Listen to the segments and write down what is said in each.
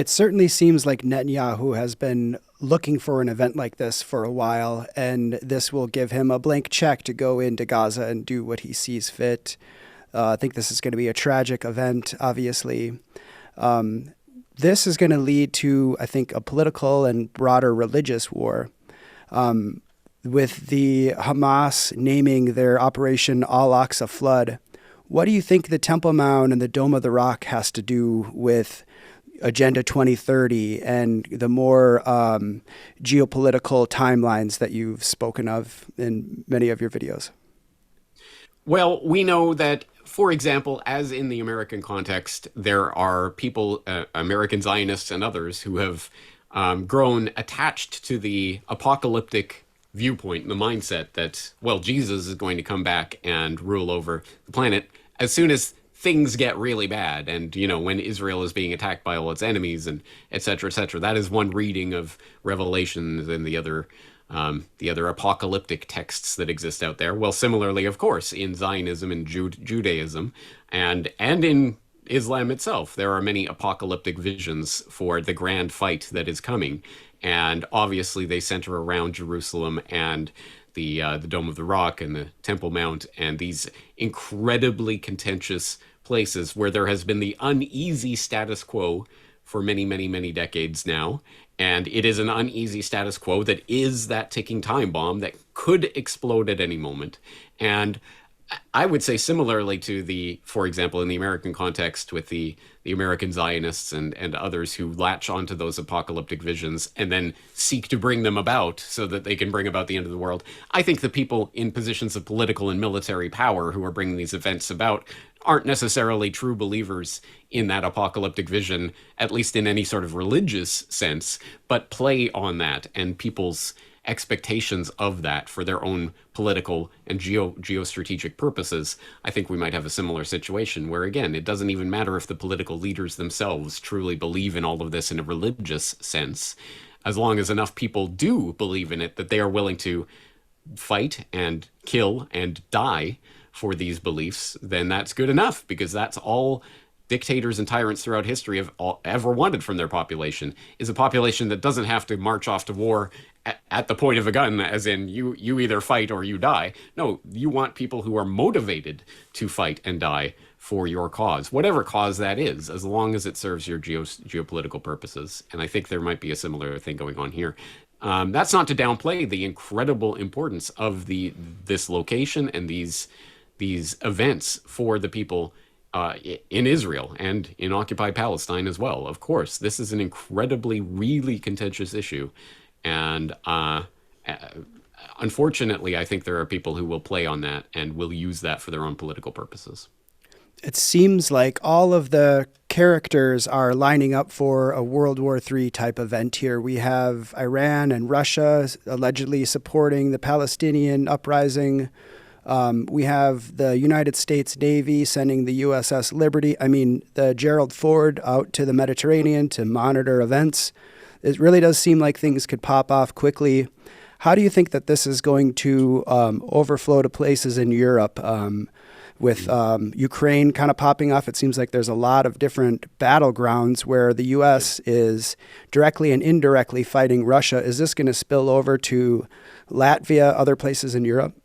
It certainly seems like Netanyahu has been looking for an event like this for a while, and this will give him a blank check to go into Gaza and do what he sees fit. I think this is going to be a tragic event, obviously. This is going to lead to, I think, a political and broader religious war. With the Hamas naming their Operation Al-Aqsa Flood, what do you think the Temple Mount and the Dome of the Rock has to do with Agenda 2030 and the more geopolitical timelines that you've spoken of in many of your videos? Well, we know that, for example, as in the American context, there are people, American Zionists and others, who have grown attached to the apocalyptic viewpoint, the mindset that, well, Jesus is going to come back and rule over the planet as soon as things get really bad. And, you know, when Israel is being attacked by all its enemies and et cetera, et cetera. That is one reading of Revelations and the other apocalyptic texts that exist out there. Well, similarly, of course, in Zionism and Judaism and in Islam itself, there are many apocalyptic visions for the grand fight that is coming. And obviously, they center around Jerusalem and the Dome of the Rock and the Temple Mount and these incredibly contentious places where there has been the uneasy status quo for many, many, many decades now. And it is an uneasy status quo that is that ticking time bomb that could explode at any moment. And I would say similarly to for example, in the American context with the American Zionists and others who latch onto those apocalyptic visions and then seek to bring them about so that they can bring about the end of the world. I think the people in positions of political and military power who are bringing these events about aren't necessarily true believers in that apocalyptic vision, at least in any sort of religious sense, but play on that and people's expectations of that for their own political and geostrategic purposes. I think we might have a similar situation where, again, it doesn't even matter if the political leaders themselves truly believe in all of this in a religious sense, as long as enough people do believe in it that they are willing to fight and kill and die for these beliefs, then that's good enough, because that's all dictators and tyrants throughout history have ever wanted from their population, is a population that doesn't have to march off to war at the point of a gun, as in you either fight or you die. No, you want people who are motivated to fight and die for your cause, whatever cause that is, as long as it serves your geopolitical purposes. And I think there might be a similar thing going on here. That's not to downplay the incredible importance of this location and these events for the people in Israel and in occupied Palestine as well. Of course, this is an incredibly, really contentious issue. And unfortunately, I think there are people who will play on that and will use that for their own political purposes. It seems like all of the characters are lining up for a World War III type event here. We have Iran and Russia allegedly supporting the Palestinian uprising. We have the United States Navy sending the USS Liberty, the Gerald Ford out to the Mediterranean to monitor events. It really does seem like things could pop off quickly. How do you think that this is going to overflow to places in Europe? With Ukraine kind of popping off, it seems like there's a lot of different battlegrounds where the U.S. is directly and indirectly fighting Russia. Is this going to spill over to Latvia, other places in Europe?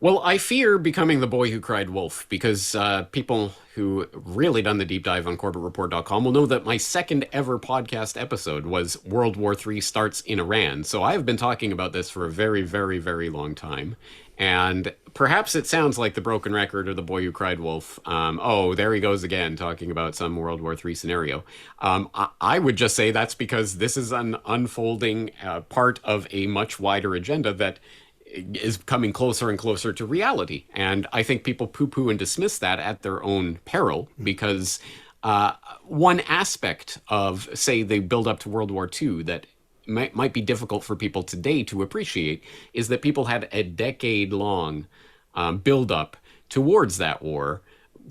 Well, I fear becoming the boy who cried wolf, because people who really done the deep dive on CorbettReport.com will know that my second ever podcast episode was World War III starts in Iran. So I've been talking about this for a very, very, very long time. And perhaps it sounds like the broken record or the boy who cried wolf. Oh, there he goes again, talking about some World War III scenario. I would just say that's because this is an unfolding part of a much wider agenda that is coming closer and closer to reality. And I think people poo-poo and dismiss that at their own peril, because one aspect of, say, the build up to World War II that might be difficult for people today to appreciate is that people had a decade-long build up towards that war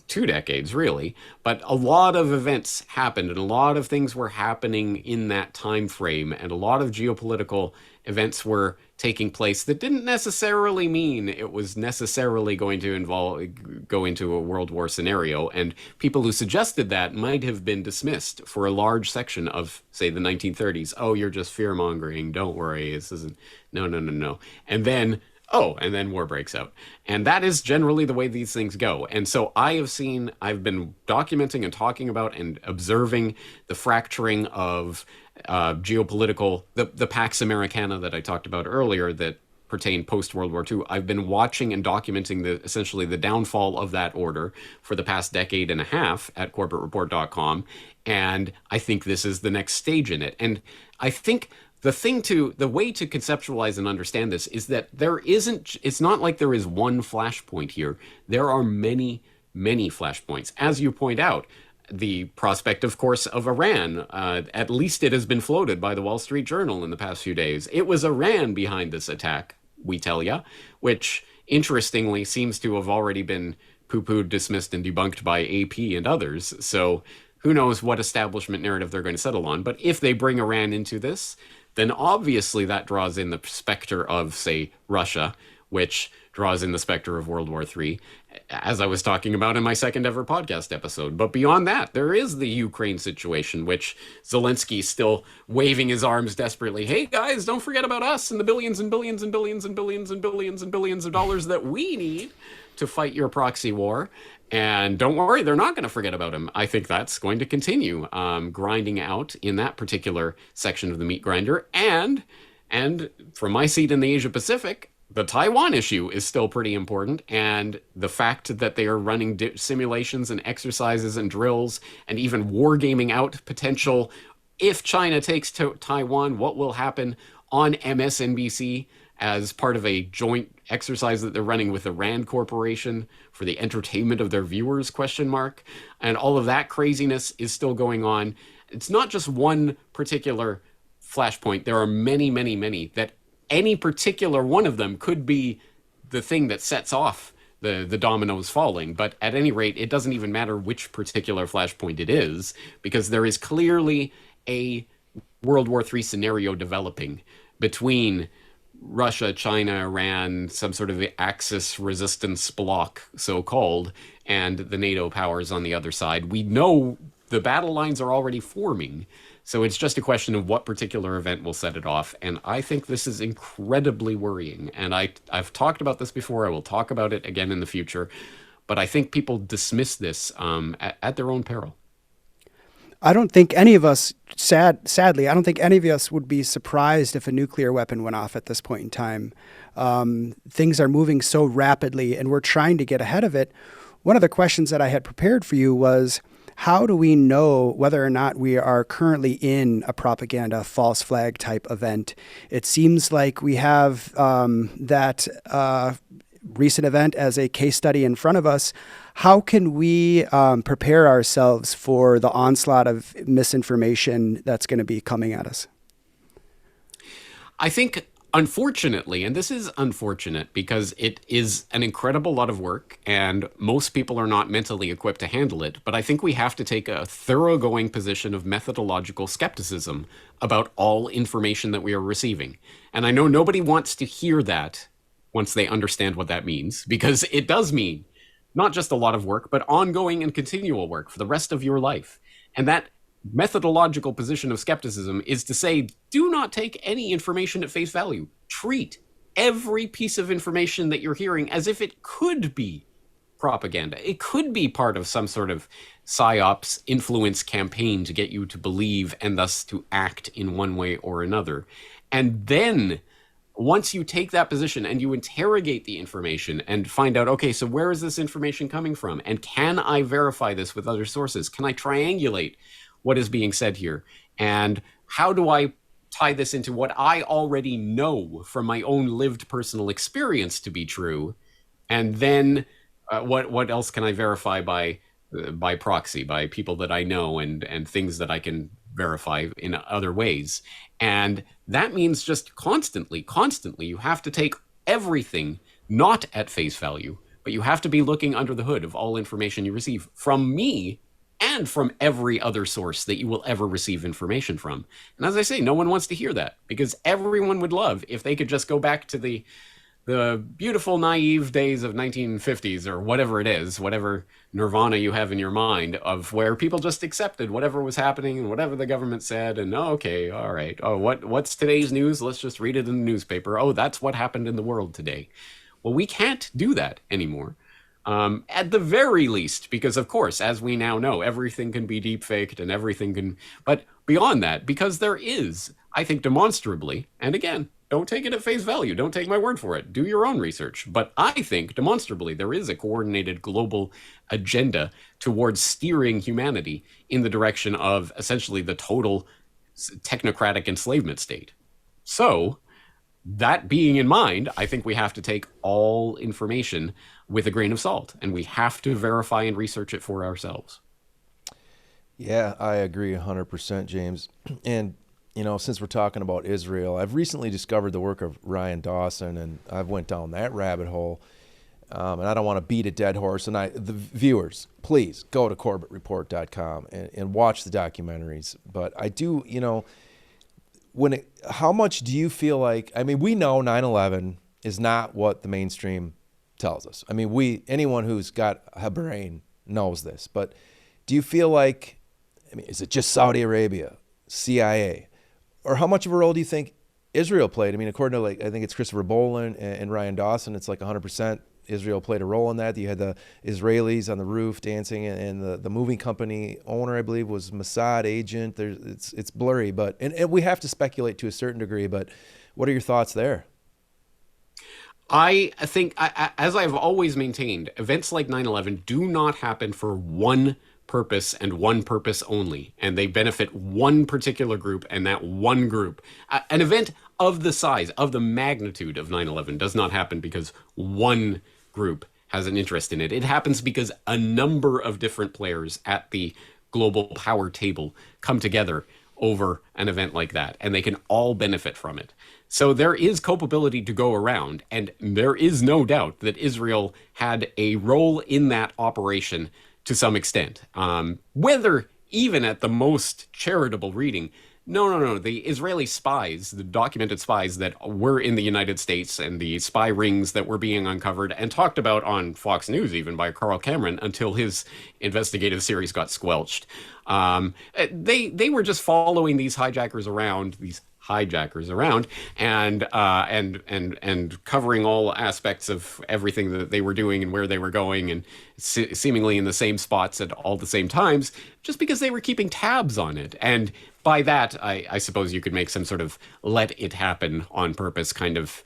2 decades, really. But a lot of events happened, and a lot of things were happening in that time frame, and a lot of geopolitical events were taking place that didn't necessarily mean it was necessarily going to go into a world war scenario. And people who suggested that might have been dismissed for a large section of, say, the 1930s. Oh, you're just fear mongering. Don't worry. This isn't. No, no, no, no. And then and then war breaks out. And that is generally the way these things go. And so I've been documenting and talking about and observing the fracturing of geopolitical, the Pax Americana that I talked about earlier that pertain post World War II. I've been watching and documenting essentially the downfall of that order for the past decade and a half at corbettreport.com. And I think this is the next stage in it. And I think the way to conceptualize and understand this is that it's not like there is one flashpoint here. There are many, many flashpoints. As you point out, the prospect, of course, of Iran, at least it has been floated by the Wall Street Journal in the past few days. It was Iran behind this attack, we tell ya, which interestingly seems to have already been poo-pooed, dismissed, and debunked by AP and others. So who knows what establishment narrative they're going to settle on. But if they bring Iran into this, then obviously that draws in the specter of, say, Russia, which draws in the specter of World War III, as I was talking about in my second ever podcast episode. But beyond that, there is the Ukraine situation, which Zelensky's still waving his arms desperately. Hey, guys, don't forget about us and the billions and billions and billions and billions and billions and billions of dollars that we need to fight your proxy war. And don't worry, they're not going to forget about him. I think that's going to continue grinding out in that particular section of the meat grinder. And from my seat in the Asia Pacific, the Taiwan issue is still pretty important. And the fact that they are running simulations and exercises and drills and even wargaming out potential, if China takes Taiwan, what will happen on MSNBC as part of a joint exercise that they're running with the Rand Corporation for the entertainment of their viewers, question mark. And all of that craziness is still going on. It's not just one particular flashpoint. There are many, many, many that any particular one of them could be the thing that sets off the dominoes falling. But at any rate, it doesn't even matter which particular flashpoint it is, because there is clearly a World War III scenario developing between Russia, China, Iran, some sort of Axis resistance bloc, so-called, and the NATO powers on the other side. We know the battle lines are already forming, so it's just a question of what particular event will set it off. And I think this is incredibly worrying. And I've talked about this before. I will talk about it again in the future. But I think people dismiss this at their own peril. I don't think any of us, sadly, I don't think any of us would be surprised if a nuclear weapon went off at this point in time. Things are moving so rapidly, and we're trying to get ahead of it. One of the questions that I had prepared for you was, how do we know whether or not we are currently in a propaganda false flag type event? It seems like we have that recent event as a case study in front of us. How can we prepare ourselves for the onslaught of misinformation that's going to be coming at us? I think, unfortunately, and this is unfortunate because it is an incredible lot of work and most people are not mentally equipped to handle it, but I think we have to take a thoroughgoing position of methodological skepticism about all information that we are receiving. And I know nobody wants to hear that once they understand what that means, because it does mean not just a lot of work, but ongoing and continual work for the rest of your life. And that methodological position of skepticism is to say, do not take any information at face value. Treat every piece of information that you're hearing as if it could be propaganda. It could be part of some sort of psyops influence campaign to get you to believe and thus to act in one way or another. And then once you take that position and you interrogate the information and find out, okay, so where is this information coming from? And can I verify this with other sources? Can I triangulate what is being said here? And how do I tie this into what I already know from my own lived personal experience to be true? And then what else can I verify by proxy, by people that I know and things that I can verify in other ways? And that means just constantly, you have to take everything not at face value, but you have to be looking under the hood of all information you receive from me and from every other source that you will ever receive information from. And as I say, no one wants to hear that, because everyone would love if they could just go back to the beautiful naive days of 1950s or whatever it is, whatever nirvana you have in your mind, of where people just accepted whatever was happening and whatever the government said, and oh, okay, all right, oh, what's today's news? Let's just read it in the newspaper. Oh, that's what happened in the world today. Well, we can't do that anymore. At the very least, because of course, as we now know, everything can be deep faked and everything can, but beyond that, because there is, I think, demonstrably, and again, don't take it at face value, don't take my word for it, do your own research, but I think demonstrably there is a coordinated global agenda towards steering humanity in the direction of essentially the total technocratic enslavement state. So, that being in mind, I think we have to take all information with a grain of salt, and we have to verify and research it for ourselves. Yeah, I agree 100%, James. And, since we're talking about Israel, I've recently discovered the work of Ryan Dawson, and I've went down that rabbit hole. And I don't want to beat a dead horse. And the viewers, please go to CorbettReport.com and watch the documentaries. But I do, how much do you feel like, I mean, we know 9/11 is not what the mainstream tells us. I mean, anyone who's got a brain knows this, but do you feel like, is it just Saudi Arabia, CIA, or how much of a role do you think Israel played? I mean, according to I think it's Christopher Boland and Ryan Dawson, it's like 100% Israel played a role in that. You had the Israelis on the roof dancing, and the moving company owner, I believe, was Mossad agent. It's blurry, and we have to speculate to a certain degree. But what are your thoughts there? I think, as I've always maintained, events like 9/11 do not happen for one purpose and one purpose only, and they benefit one particular group and that one group. An event of the size, of the magnitude of 9/11 does not happen because one group has an interest in it. It happens because a number of different players at the global power table come together over an event like that, and they can all benefit from it. So there is culpability to go around, and there is no doubt that Israel had a role in that operation to some extent. Whether even at the most charitable reading, no. The Israeli spies, the documented spies that were in the United States, and the spy rings that were being uncovered and talked about on Fox News, even by Carl Cameron, until his investigative series got squelched. They were just following these hijackers around, and covering all aspects of everything that they were doing and where they were going, and seemingly in the same spots at all the same times, just because they were keeping tabs on it. And by that, I suppose you could make some sort of let it happen on purpose kind of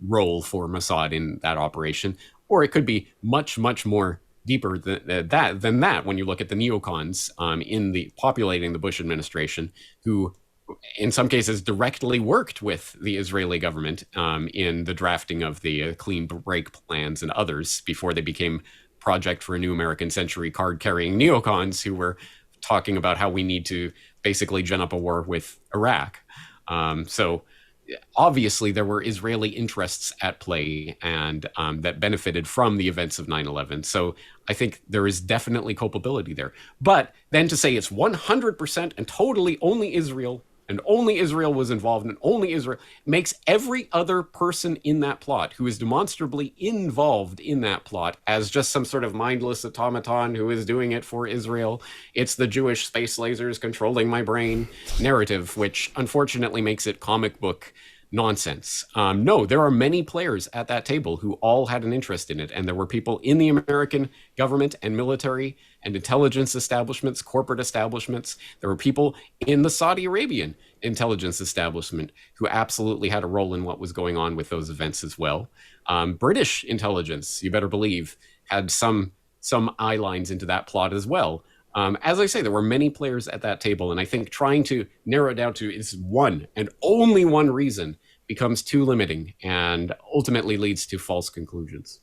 role for Mossad in that operation, or it could be much, much more deeper than that when you look at the neocons in the populating the Bush administration, who in some cases directly worked with the Israeli government in the drafting of the clean break plans and others before they became Project for a New American Century card-carrying neocons who were talking about how we need to basically gin up a war with Iraq. So obviously there were Israeli interests at play, and that benefited from the events of 9/11. So I think there is definitely culpability there. But then to say it's 100% and totally only Israel, and only Israel was involved, and only Israel, makes every other person in that plot who is demonstrably involved in that plot as just some sort of mindless automaton who is doing it for Israel. It's the Jewish space lasers controlling my brain narrative, which unfortunately makes it comic book nonsense. No, there are many players at that table who all had an interest in it, and there were people in the American government and military and intelligence establishments, corporate establishments. There were people in the Saudi Arabian intelligence establishment who absolutely had a role in what was going on with those events as well. British intelligence, you better believe, had some eye lines into that plot as well. As I say, there were many players at that table, and I think trying to narrow it down to is one and only one reason becomes too limiting and ultimately leads to false conclusions.